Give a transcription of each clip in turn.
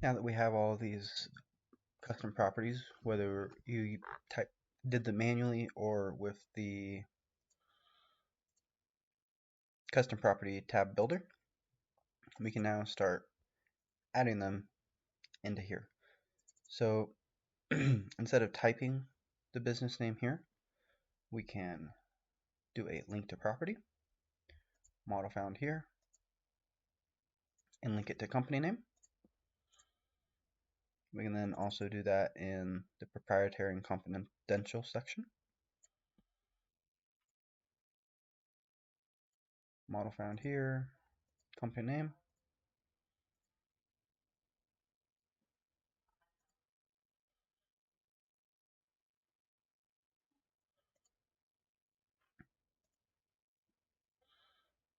Now that we have all of these custom properties, whether you did them manually or with the custom property tab builder, we can now start adding them into here. So instead of typing the business name here, we can do a link to property, model found here, and link it to company name. We can then also do that in the proprietary and confidential section. Model found here, company name.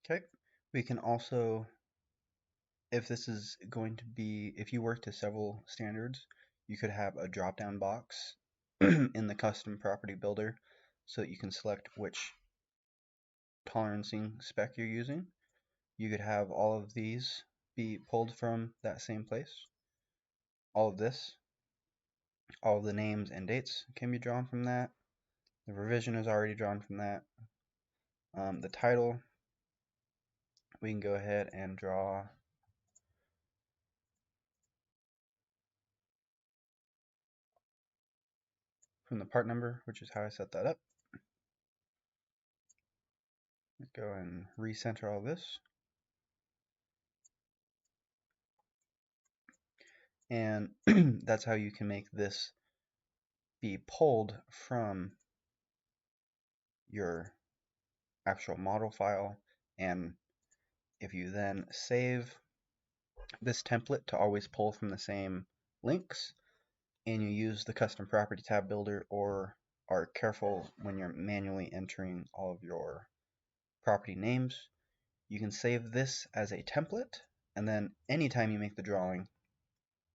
Okay, we can also, if this is going to be, if you work to several standards, you could have a drop-down box in the custom property builder so that you can select which tolerancing spec you're using. You could have all of these be pulled from that same place. All of this, all of the names and dates can be drawn from that. The revision is already drawn from that. The title, we can go ahead and draw from the part number, which is how I set that up. Let's go and recenter all this. And that's how you can make this be pulled from your actual model file. And if you then save this template to always pull from the same links, and you use the custom property tab builder or are careful when you're manually entering all of your property names, you can save this as a template, and then anytime you make the drawing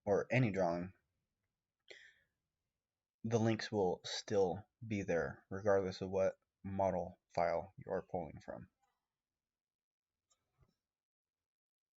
or any drawing, the links will still be there regardless of what model file you are pulling from.